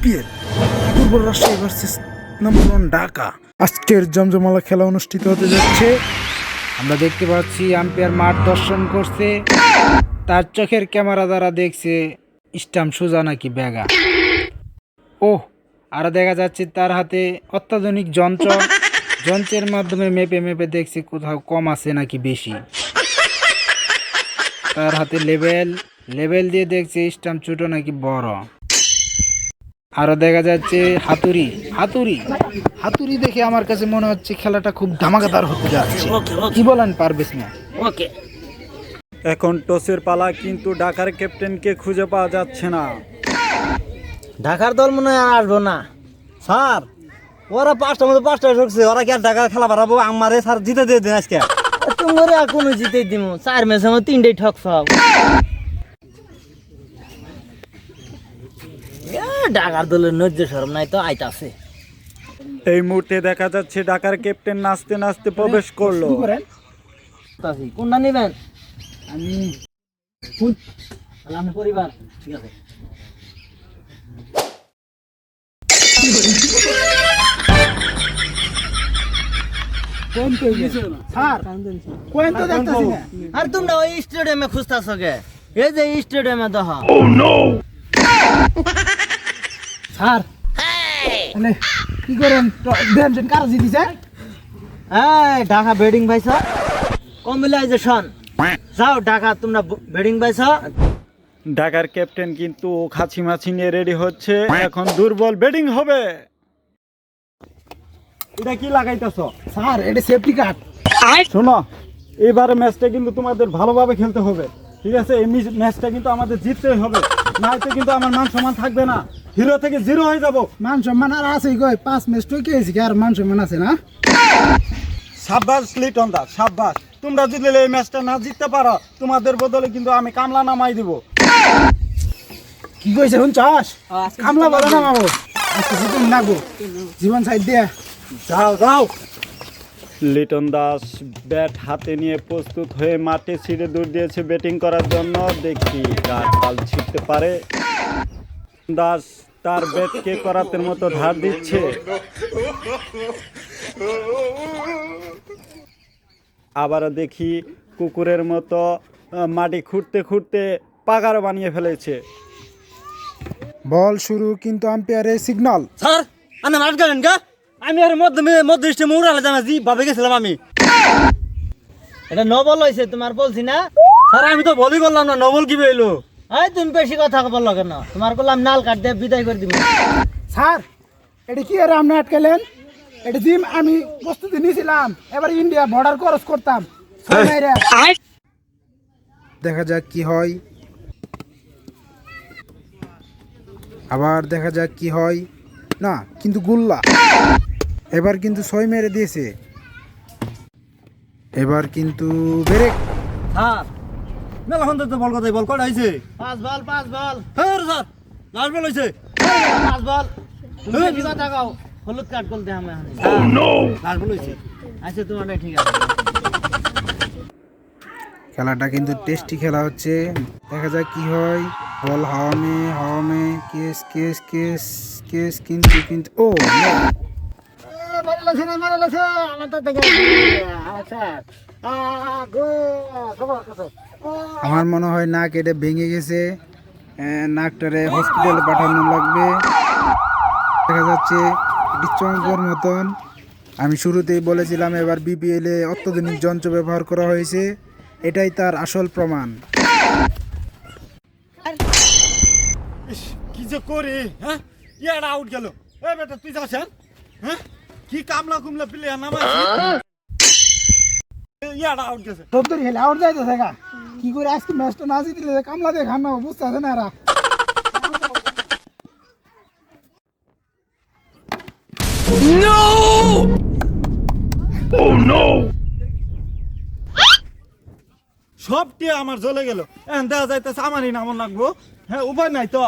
BPL পূর্ব Rajshahi versus নম্বর 1 ঢাকা। আজকের জমজমালা খেলা অনুষ্ঠিত হতে যাচ্ছে। আমরা দেখতে পাচ্ছি আম্পায়ার মাঠ দর্শন করছে, তার চোখের ক্যামেরা দ্বারা দেখছে স্টাম্প সোজা নাকি বেগা। ওহ, আর দেখা যাচ্ছে তার হাতে অত্যাধুনিক যন্ত্রের মাধ্যমে মেপে মেপে দেখছে কোথাও কম আছে নাকি বেশি। তার হাতে লেবেল দিয়ে দেখছে স্টাম্প ছোট নাকি বড়। আরো দেখা যাচ্ছে হাতুড়ি দেখে আমার কাছে মনে হচ্ছে খেলাটা খুব ধামাকাদার হতে যাচ্ছে। কি বলেন পারবেশ না? ওকে, এখন টসের পালা, কিন্তু ঢাকার ক্যাপ্টেনকে খুঁজে পাওয়া যাচ্ছে না। ঢাকার দল মনে হয় আর আসবো না স্যার। ওরা পাঁচটার মধ্যে পাঁচটায় ঢুকছে, ওরা কি আর ঢাকার খেলা বাড়াবো? আমারে স্যার জিতে দিয়ে দিন আজকে। তোমারে আর কোনো জিতে দিব, 4 ম্যাচের মধ্যে 3টাই ঠক সব। ঢাকার দলের নজ্জ সরম নাই তো আইতাছে। এই মুহূর্তে দেখা যাচ্ছে ঢাকার ক্যাপ্টেন নাচতে নাচতে প্রবেশ করলো। কোনটা নেবেন? আমি আমি পরিবার, ঠিক আছে। আর তোমরা ওই স্টেডিয়ামে খুঁজতেছ কে? এই যে স্টেডিয়ামে দেখা। স্যার কি করেন? দেন কারা জিতিছে? এই ঢাকা ব্যাটিং পাইছ, কম্বিনাইজেশন যাও ঢাকা, তোমরা ব্যাটিং পাইছ। ঢাকার ক্যাপ্টেন কিন্তু খাঁচি মাছি নিয়ে রেডি হচ্ছে, এখন দুর্বল ব্যাটিং হবে। এটা কি লাগাইতেছ? স্যার এটা সেফটি কার্ড। শোনো, এবারে ম্যাচটা কিন্তু তোমাদের ভালোভাবে খেলতে হবে, ঠিক আছে? এই ম্যাচটা কিন্তু আমাদের জিততেই হবে, নাইতে কিন্তু আমার মান সম্মান থাকবে না, হিরো থেকে জিরো হয়ে যাব। মান সম্মান আর আছে কই? 5 ম্যাচ তো খেয়েছি, আর মান সম্মান আছে না? সাব্বাস লিটন দাস, সাব্বাস। তোমরা যদি এই ম্যাচটা না জিততে পারো, তোমাদের বদলে কিন্তু আমি কামলা নামাই দিব। কি কইছে শুনছস? কামলা বলে না মামু, আজকে জিতুন নাগো জীবন সাইড দিয়া। যাও। লিটন দাস ব্যাট হাতে নিয়ে প্রস্তুত হয়ে মাঠে ছিঁড়ে দৌড় দিয়েছে ব্যাটিং করার জন্য। দেখি কার বল ছিঁড়তে পারে। দাস তার ব্যাটকে করাতের মতো ধার দিচ্ছে। আবারও দেখি কুকুরের মতো মাটি খুঁড়তে খুঁড়তে পাগার বানিয়ে ফেলেছে। বল শুরু, কিন্তু আম্পায়ারের সিগন্যাল। স্যার আনা মাঠ গেলেন গা? আমি আর মধ্যে স্টেমে উড়ালে জানা জি ভাবে গেছিলাম আমি। এটা নবল হয়েছে, তোমার বলছি না স্যার? আমি তো বলই করলাম না, নবল কি বেইলো? এই তুমি বেশি কথা বললো কেন? তোমার করলাম নাল কাট দিয়ে বিদায় করে দিব। স্যার এটা কি আর আপনি আটকালেন? এটা জিম আমি প্রস্তুতি নিয়েছিলাম, এবার ইন্ডিয়া বর্ডার ক্রস করতাম। দেখা যাক কি হয়, আবার দেখা যাক কি হয়। না, কিন্তু গুল্লা এবার কিন্তু 6 মেরে দিয়েছে। এবার কিন্তু ব্রেক। স্যার মেলা হন তো বল কথাই বল কটা হইছে? 5 বল হ্যাঁ স্যার, লাস্ট বল হইছে। 5 বল তুমি কি কথা কও? হলুদ কাট বলতে আমি ও নো লাস্ট বল হইছে। আচ্ছা তোমারটা ঠিক আছে। খেলাটা কিন্তু টেস্টি খেলা হচ্ছে, দেখা যাক কি হয়। বল হাওয়া মে কেস কিন্তু ও আমার মনে হয় নাক এটা ভেঙে গেছে, নাকটারে হসপিটালে পাঠানো লাগবে। দেখা যাচ্ছে এটি চমকের মতন। আমি শুরুতেই বলেছিলাম এবার বিপিএল এ অত্যাধুনিক যন্ত্র ব্যবহার করা হয়েছে, এটাই তার আসল প্রমাণ। কি যে করি, হ্যাঁ? ইয়ার আউট গেল। এই বেটা তুই যাচ্ছেন, হ্যাঁ? কি কামলা কুমলা প্লেয়ার নামাইছিস? ইয়ার আউট গেছে। তোর তো হেলে আউট যাইতেছে গা। কি করে আজকে ম্যাচটা না জিতলে কামলা দিয়ে খান না, বুঝতে আছে না এরা। সবটি আমার জ্বলে গেল। এখন দেখা যাইতেছে আমারই নামন লাগবো, হ্যাঁ? উপায় নাই তো,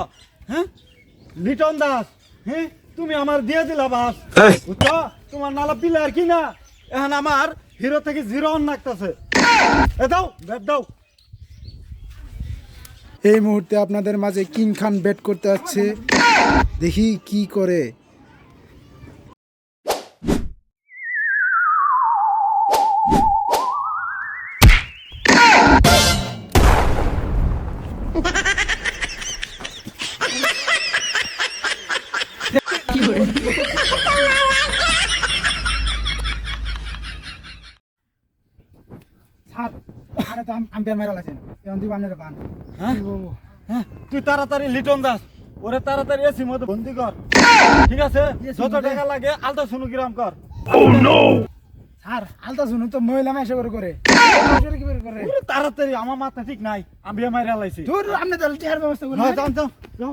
হ্যাঁ? লিটন দাস, হ্যাঁ তুমি আমার দিয়ে দিলা বাস, বুঝছো? তোমার নালা প্লেয়ার কি না, এখন আমার হিরো থেকে জিরো অন লাগতেছে। দাও ব্যাট দাও। এই মুহূর্তে আপনাদের মাঝে কিং খান ব্যাট করতে যাচ্ছে। দেখি কি করে। হ্যাঁ হ্যাঁ তুই তাড়াতাড়ি লিটন দাস ওরে তাড়াতাড়ি এসি মধ্যে বন্দি কর, ঠিক আছে? যত টাকা লাগে আলতা শুনু কিরাম কর। স্যার আলতা শুনুন তো মহিলা মেশে করে করে কি করে ওরে তাড়াতাড়ি, আমার মাথা ঠিক নাই, আমি মাইরা লাইছি। ধুর আপনি তাহলে চেয়ার ব্যবস্থা করুন। হ্যাঁ যাও যাও যাও